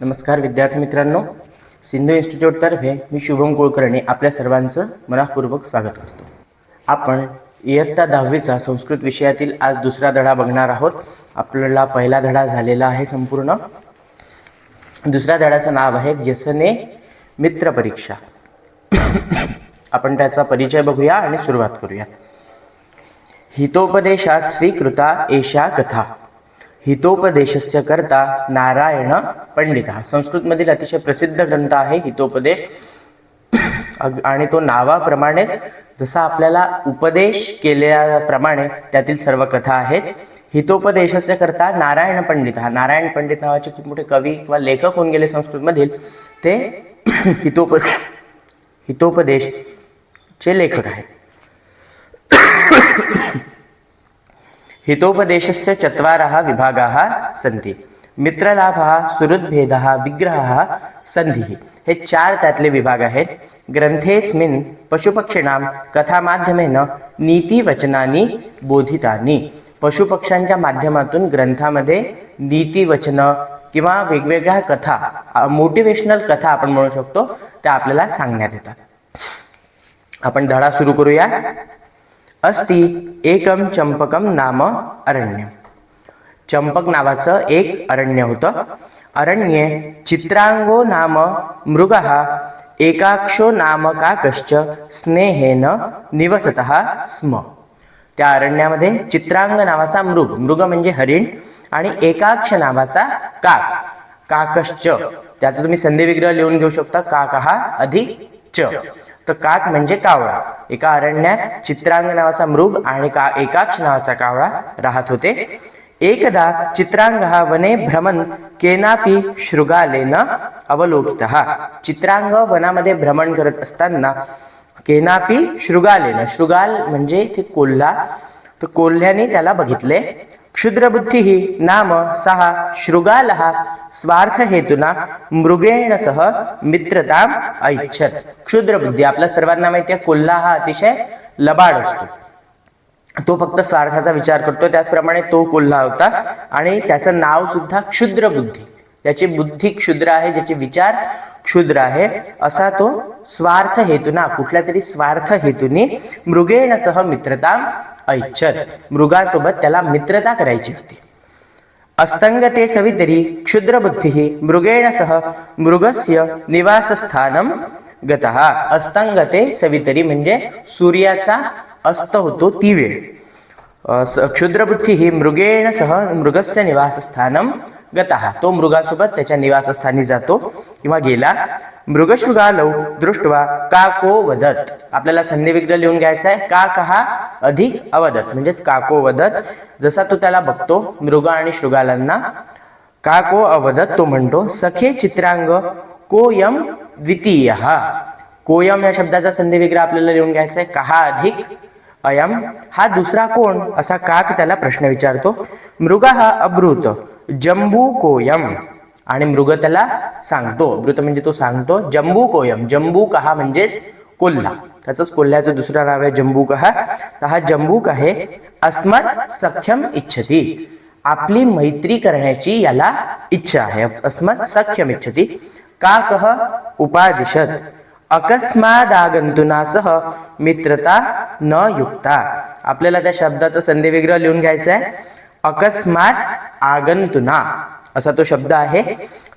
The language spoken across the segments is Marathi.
नमस्कार विद्यार्थी मित्रांनो, सिंधू इन्स्टिट्यूटतर्फे मी शुभम कुलकर्णी आपल्या सर्वांचं मनःपूर्वक स्वागत करतो. आपण इयत्ता 10वीचा संस्कृत विषयातील आज दुसरा धडा बघणार आहोत. आपल्याला पहिला धडा झालेला आहे संपूर्ण. दुसऱ्या धड्याचं नाव आहे व्यसने मित्र परीक्षा. आपण त्याचा परिचय बघूया आणि सुरुवात करूया. हितोपदेशात स्वीकृता एषा कथा. हितोपदेशस्य करता नारायण पंडित. संस्कृतमधील अतिशय प्रसिद्ध ग्रंथ आहे हितोपदेश, आणि तो नावाप्रमाणे जसा आपल्याला उपदेश केल्याप्रमाणे त्यातील सर्व कथा आहेत. हितोपदेशस्य करता नारायण पंडित. नारायण पंडित नावाचे खूप मोठे कवी किंवा लेखक होऊन गेले संस्कृतमधील. ते हितोपदेशचे लेखक आहेत. हितोपदेशस्य चत्वारः विभागाः सन्ति. मित्रलाभः, सुहृद्भेदः, विग्रहः, संधिः. हे चार त्यातले विभाग आहेत. ग्रंथेस्मिन् पशुपक्षिणां कथामाध्यमेन नीतिवचनानि बोधितानि. पशुपक्ष्यांच्या माध्यमातून ग्रंथामध्ये नीतिवचनं किंवा वेगवेगळ्या कथा, मोटिवेशनल कथा आपण म्हणू शकतो, त्या आपल्याला सांगण्यात येतात. आपण धडा सुरू करूया. अस्ति एकम चंपकम नाम अरण्य. चंपक नावाचं एक अरण्य होतं. अरण्ये चित्रांगो नाम मृगः एकाक्षो नाम काकश्च स्नेहेन निवसतः स्म. त्या अरण्यामध्ये चित्रांग नावाचा मृग म्हणजे हरिण, आणि एकाक्ष नावाचा काकश्च. त्यात तुम्ही संधी विग्रह लिहून घेऊ शकता. काकः अधिक च. तर काक म्हणजे कावळा. एका अरण्यात चित्रांग नावाचा मृग आणि एकाक्ष नावाचा कावळा राहत होते. एकदा चित्रांगः वने भ्रमन् केनापि शृगालेन अवलोकितः. चित्रांग वनामध्ये भ्रमण करत असताना केनापि शृगालेन, शृगाल म्हणजे ते कोल्हा, तर कोल्ह्याने त्याला बघितले. क्षुद्रबुद्धिः नाम सः शृगालः स्वार्थ हेतुना मृगेण सह मित्रताम ऐच्छत. क्षुद्रबुद्धी, आपल्या सर्वांना माहिती आहे कोल्हा हा अतिशय लबाड असतो. तो फक्त स्वार्थाचा विचार करतो. त्याचप्रमाणे तो कोल्हा होता, आणि त्याचं नाव सुद्धा क्षुद्रबुद्धी. त्याची बुद्धी क्षुद्र आहे, ज्याचे विचार क्षुद्र आहे, असा तो स्वार्थ हेतुना, कुठल्या तरी स्वार्थ हेतूने मृगेण सह मित्रताम ऐच्छत. मृगासोबत त्याला मित्रता करायची होती. अस्तंगते सवितरी क्षुद्रबुद्धिः मृगेण सह मृगस्य निवासस्थानं गतः. अस्तंगते सवितरी म्हणजे सूर्याचा अस्त होतो ती वेळ. क्षुद्रबुद्धिः मृगेण सह मृगस्य निवासस्थानं गतः. तो मृगासोबत त्याच्या निवासस्थानी जातो किंवा गेला. मृगशृगालौ दृष्ट्वा काको वदत. आपल्याला संधी विग्रह लिहून घ्यायचा आहे. काकः अधिक अवदत म्हणजेच काको वदत. जसा तो त्याला बघतो मृग आणि शृगालांना, काको अवदत, तो म्हणतो सखे चित्रांग कोयम द्वितीयः. कोयम या शब्दाचा संधी विग्रह आपल्याला लिहून घ्यायचा आहे. कहा अधिक अयम, हा दुसरा कोण, असा काक त्याला प्रश्न विचारतो. मृगः अब्रूत जंबू कोयम. आणि मृग त्याला सांगतो, ब्रूत म्हणजे तो सांगतो, जंबू कोयम. जंबूकः म्हणजे कोल्हा, त्याचंच कोल्ह्याचं दुसरं नाव आहे जंबूकः. तर हा जंबूक आहे. अस्मत् सख्यम इच्छती. आपली मैत्री करण्याची याला इच्छा आहे. अस्मत् सख्यम इच्छती. काकः उपादिशत अकस्मादागंतुना सह मित्रता न युक्ता. आपल्याला त्या शब्दाचा संधी विग्रह लिहून घ्यायचा आहे. अकस्मात आगंतुना असा तो शब्द आहे.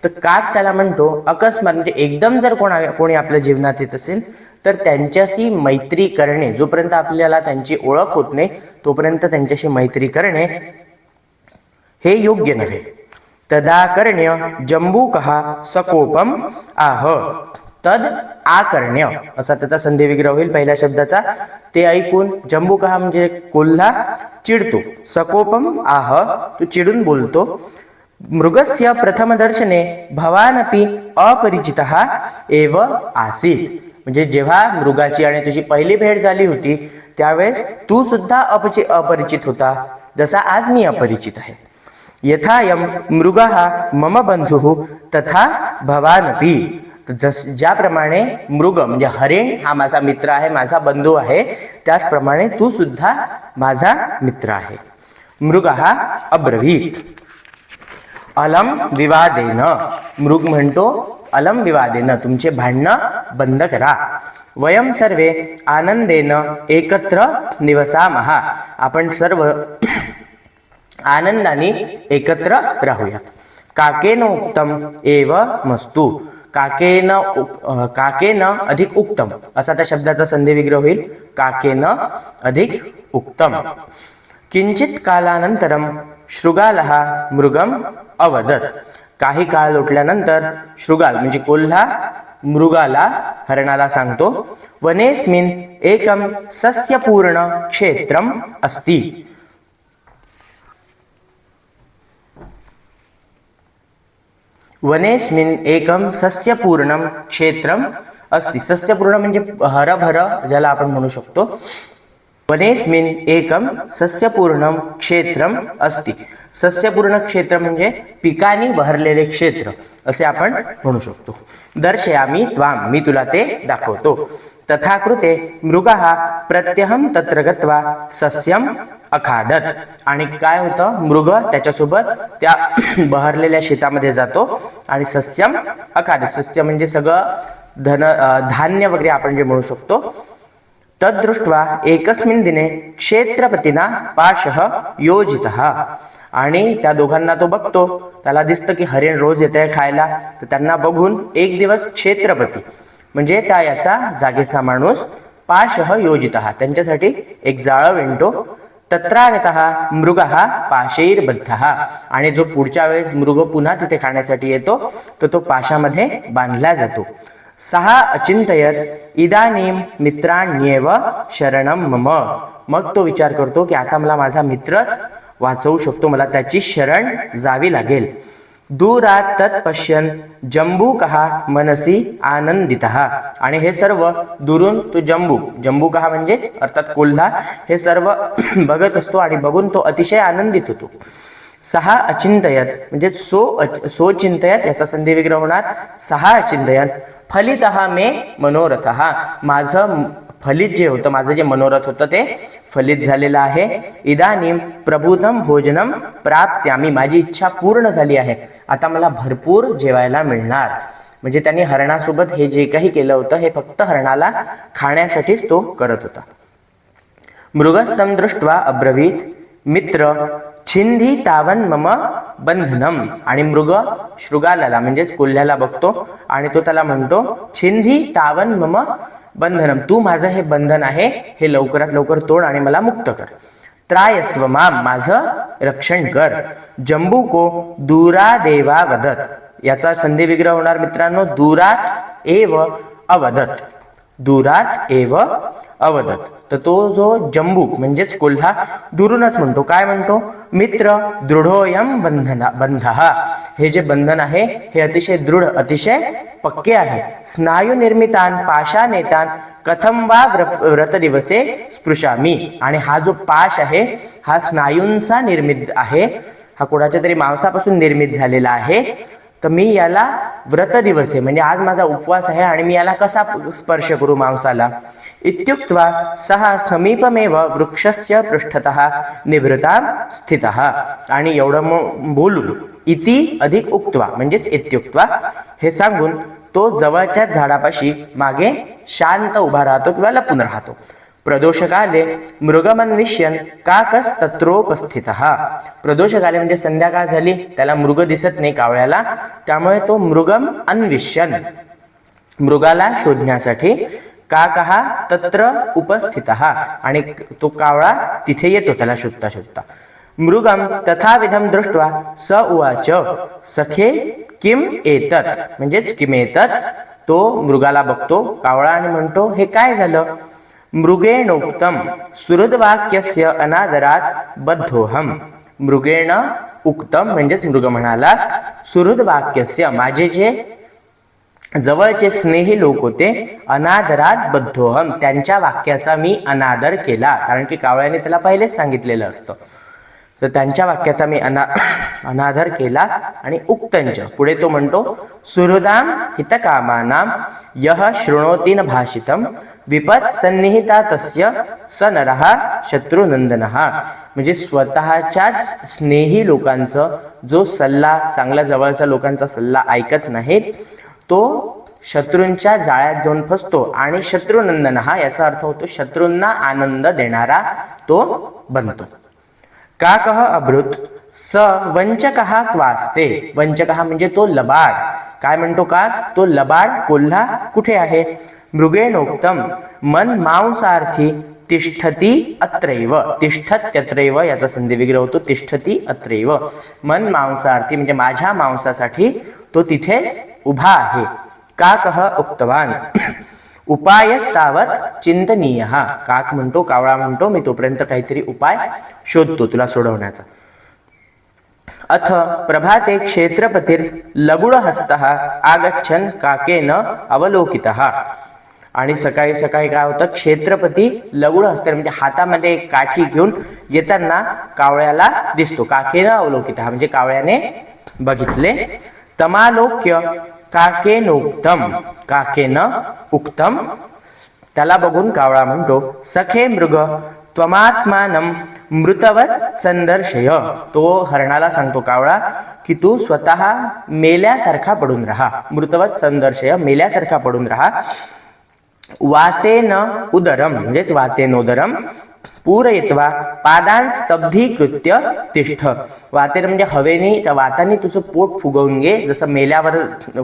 तर काक त्याला म्हणतो अकस्मात म्हणजे एकदम जर कोणी आपल्या जीवनात येत असेल तर त्यांच्याशी मैत्री करणे, जोपर्यंत आपल्याला त्यांची ओळख होत नाही तोपर्यंत त्यांच्याशी मैत्री करणे हे योग्य नव्हे. तदा करण्य जंबूकः सकोपम आह. तद आकर्ण्य असा त्याचा संधी विग्रह होईल पहिल्या शब्दाचा. ते ऐकून जंबूकः म्हणजे कोल्हा चिडतो. सकोपम आह, तो चिडून बोलतो. मृगस्य प्रथम दर्शने भवानपि अपरिचितः एव आसीत. म्हणजे जेव्हा मृगाची आणि तुझी पहिली भेट झाली होती त्यावेळेस तू सुद्धा अपरिचित होता, जसा आज मी अपरिचित आहे. यथायम मृगः मम बंधुः तथा भवानपि. ज्याप्रमाणे मृग म्हणजे हरिण हा माझा मित्र आहे, माझा बंधू आहे, त्याचप्रमाणे तू सुद्धा माझा मित्र आहे. मृगः अब्रवीत. अलम विवादेन. मृग म्हणतो अलम विवादेन, तुमचे भांडणं बंद करा. वयम सर्वे आनंदेन एकत्र निवसामः. आपण सर्व आनंदाने एकत्र राहूयात. काकेन उक्तम एव मस्तु. काकेन अधिक उत्तम असा त्या शब्दाचा संधी विग्रह होईल. काकेन अधिक उत्तम. किंचित कालानंतरम शृगालः मृगम अवदत. काही काळ लोटल्यानंतर शृगाल म्हणजे कोल्हा मृगाला हरणाला सांगतो, वनेस्मिन एकम सस्यपूर्ण क्षेत्रम अस्ति. वनेस्मिन एकम सस्यपूर्णम क्षेत्रम अस्ति. सस्यपूर्ण म्हणजे हरभर ज्याला आपण म्हणू शकतो. वनेस्मिन एकम सस्यपूर्णम क्षेत्रम अस्ति. सस्यपूर्ण क्षेत्र म्हणजे पिकांनी बहरलेले क्षेत्र असे आपण म्हणू शकतो. दर्शयामि त्वाम. मी तुला ते दाखवतो. तथा कृते मृगः प्रत्यहम तत्र गत्वा सस्यम अखादत. आणि काय होतं, मृग त्याच्यासोबत त्या बहरलेल्या शेतामध्ये जातो आणि सस्यम अखादत. सस्य म्हणजे सगळं धान्य वगैरे आपण जे म्हणू शकतो. तद्दृष्ट्वा एकस्मिन् दिने क्षेत्रपतीना पाशः योजितः. आणि त्या दोघांना तो बघतो, त्याला दिसतं की हरिण रोज येते खायला. तर त्यांना बघून एक दिवस क्षेत्रपती म्हणजे त्या याचा जागेचा माणूस पाशः योजितः त्यांच्यासाठी एक जाळं विणतो. तत्रागतः मृगः पाशैर्बद्धः. आणि जो पुढच्या वेळेस मृग पुन्हा तिथे खाण्यासाठी येतो तर तो पाशामध्ये बांधला जातो. सहा अचिंतयत इदानीम मित्राण्येव शरणम मम. मग तो विचार करतो की आता मला माझा मित्रच वाचवू शकतो, मला त्याची शरण जावी लागेल. दूरात तत्पश्यन जंबूकः मनसी आनंदितः. आणि हे सर्व दुरून तो जंबूकः म्हणजे अर्थात कोल्हा हे सर्व बघत असतो आणि बघून तो अतिशय आनंदित होतो. सहा अचिंतयत म्हणजे सोचिंतयत याचा संधी विग्रह होणार. सहा अचिंतयत फलितः मे मनोरथः. माझं फलित जे होतं, माझं जे मनोरथ होतं ते फलित झालेलं आहे. इदानीम प्रभूतम भोजनम प्राप्स्यामी. माझी इच्छा पूर्ण झाली आहे, आता मला भरपूर जेवायला मिळणार. म्हणजे त्यांनी हरणासोबत हे जे काही केलं होतं हे फक्त हरणाला खाण्यासाठीच तो करत होता. मृगस्तम दृष्ट्वा अब्रवीत मित्र छिंदी तावन मम बंधनम. आणि मृग शृगालाला म्हणजेच कोल्ह्याला बघतो आणि तो त्याला म्हणतो, छिंदी तावन मम बंधनम. तू माझं हे बंधन आहे हे लवकरात लवकर तोड आणि मला मुक्त कर. त्रायस्व माम. माझं रक्षण कर. जंबूको दूरादेवा वदत. याचा संधी विग्रह होणार मित्रांनो, दूरात एव अवदत. दूरात एव अवदत. तर तो जो जंबूक म्हणजेच कोल्हा दुरूनच म्हणतो, काय म्हणतो, मित्र दृढोयम बंधः. हे जे बंधन आहे हे अतिशय दृढ अतिशय पक्के आहे. स्नायू निर्मितान पाशानेतान कथम वा व्रत दिवसे स्पृशामी. आणि हा जो पाश आहे हा स्नायूंचा निर्मित आहे, हा कोणाच्या तरी मांसापासून निर्मित झालेला आहे. तर मी याला व्रत दिवसे म्हणजे आज माझा उपवास आहे आणि मी याला कसा स्पर्श करू मांसाला. इत्युक्त्वा सः समीपमेव वृक्षस्य पृष्ठतः निभृता स्थितः. आणि एवढं बोलून इति अधिक उक्त्वा म्हणजेच इत्युक्त्वा हे सांगून तो जवळच्या झाडापाशी मागे शांत उभा राहतो किंवा लपून राहतो. प्रदोषकाले मृगमन्विष्यन काकस्तत्रोपस्थितः. प्रदोषकाले म्हणजे संध्याकाळ झाली, त्याला मृग दिसत नाही कावळ्याला, त्यामुळे तो मृगम अन्विष्यन मृगाला शोधण्यासाठी काकः तत्र उपस्थितः. आणि तो कावळा तिथे येतो त्याला शोधता शोधता. मृगम तथाविधम दृष्ट्वा स उवाच सखे किम एतत. म्हणजेच किम एतत. तो मृगाला बघतो कावळा आणि म्हणतो हे काय झालं. मृगेणोक्तम सुहृदवाक्यस्य अनादरात बद्धोहम. मृगेण उक्तम म्हणजेच मृग म्हणाला, सुहृदवाक्यस्य माझे जे जवळचे स्नेही लोक होते, अनादरात बद्धोहम त्यांच्या वाक्याचा मी अनादर केला. कारण की कावळ्याने त्याला पहिलेच सांगितलेलं असतं. तर त्यांच्या वाक्याचा मी अनादर केला आणि उक्तंच पुढे तो म्हणतो सुहृदाम हितकामानाम यह शृणोति न भाषितम विपत सन्निहिता तस्य स नरः शत्रुनंदनः. म्हणजे स्वतःच्याच स्नेही लोकांचं जो सल्ला, चांगल्या जवळच्या लोकांचा सल्ला ऐकत नाही तो शत्रूंच्या जाळ्यात जाऊन फसतो. आणि शत्रुनंदन हा याचा अर्थ होतो शत्रूंना आनंद देणारा तो बनतो. काकः अब्रुत स वंचकः क्वास्ते. वंचकः म्हणजे तो लबाड. काय म्हणतो का? तो लबाड कोल्हा कुठे आहे? मृगेणोक्तम मन मांसार्थी तिष्ठती अत्रैव. तिष्ठत्यत्रैव याचा संधी विग्रह होतो तिष्ठती अत्रैव. मन मांसार्थी म्हणजे माझ्या मांसासाठी तो तिथेच उभा आहे. काकः उक्तवान उपायस्तावत चिंतनीय. काक म्हणतो, कावळा म्हणतो मी तोपर्यंत काहीतरी उपाय शोधतो तुला सोडवण्याचा. अथ प्रभाते क्षेत्रपतीर लगुडहस्तः आगच्छन् काकेन अवलोकितः. आणि सकाळी सकाळी काय होतं, क्षेत्रपती लगुडहस्त म्हणजे हातामध्ये एक काठी घेऊन येताना कावळ्याला दिसतो. काकेन अवलोकितः म्हणजे कावळ्याने बघितले. तमालोक्य काकेनोक्तम. काकेन उक्तम त्याला बघून कावळा म्हणतो सखे मृग त्वमात्मानं मृतवत संदर्शय. तो हरणाला सांगतो कावळा की तू स्वतः मेल्यासारखा पडून राहा. मृतवत संदर्शय मेल्यासारखा पडून राहा. वातेन उदरम म्हणजेच वातेनोदरम पूरयित्वा पादान स्तब्धीकृत्य तिष्ठ. वातेन म्हणजे हवेने त्या वाताने तुझं पोट फुगवून घे जसं मेल्यावर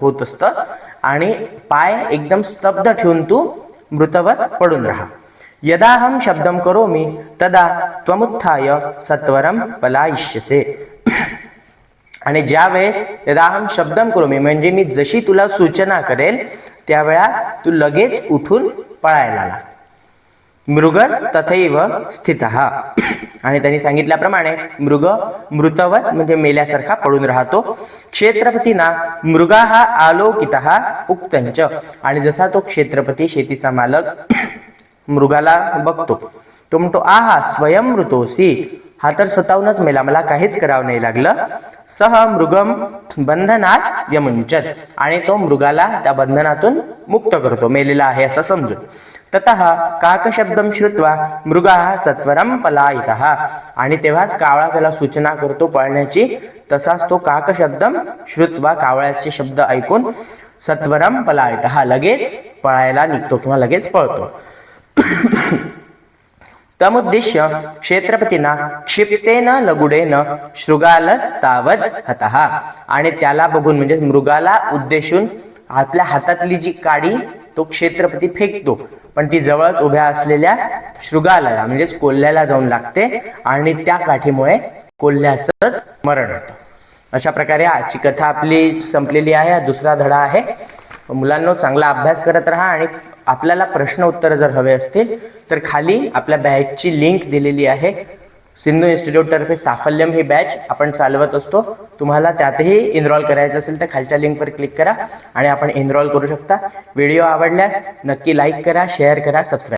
होत असतं. आणि पाय एकदम स्तब्ध ठेवून तू मृतवत पडून राहा. यदाहम शब्दम करोमि तदा त्वमुत्थाय सत्वरम पलायिष्यसे. आणि ज्यावेळेस यदाहम शब्दम करोमि म्हणजे मी जशी तुला सूचना करेल त्यावेळा तू लगेच उठून पळायला लाग. मृगस तथैव स्थितः. आणि त्यांनी सांगितल्याप्रमाणे मृग मृतवत म्हणजे मेल्यासारखा पडून राहतो. क्षेत्रपतीना मृगाः आलोकितः उक्तंच. आणि जसा तो क्षेत्रपती शेतीचा मालक मृगाला बघतो तो म्हणतो आहा स्वयं मृतोसी. हा तर स्वतःहूनच मेला, मला काहीच करावं नाही लागलं. सह मृगम बंधनात यमुंचत. आणि तो मृगाला त्या बंधनातून मुक्त करतो मेलेला आहे असं समजून. ततः काकशब्दम श्रुत्वा मृगाः सत्वरम पलायितः. आणि तेव्हाच कावळा त्याला सूचना करतो पळण्याची. तसाच तो काकशब्दम श्रुत्वा कावळ्याचे शब्द ऐकून सत्वरम पलायितः लगेच पळायला निघतो किंवा लगेच पळतो. तमुद्दिश्य क्षेत्रपतीना क्षिप्तेन लगुडेन शृगालस्तावद हतः. आणि त्याला बघून म्हणजे मृगाला उद्देशून आपल्या हातातली जी काडी तो क्षेत्रपती फेकतो, पण ती जवळच उभ्या असलेल्या शृगाला म्हणजेच कोल्ह्याला जाऊन लागते आणि त्या काठीमुळे कोल्ह्याचंच मरण होतं. अशा प्रकारे आजची कथा आपली संपलेली आहे. हा दुसरा धडा आहे. मुलांनो चांगला अभ्यास करत राहा. आणि आपल्याला प्रश्न उत्तर जर हवे असतील तर खाली आपल्या बॅचची लिंक दिलेली आहे. सिंधू इन्स्टिट्यूट तर्फे साफल्यम ही बॅच आपण चालवत असतो. तुम्हाला त्यातही एनरोल करायचं असेल तर खालच्या लिंकवर क्लिक करा आणि आपण एनरोल करू शकता. व्हिडिओ आवडल्यास नक्की लाईक करा, शेअर करा, सबस्क्राईब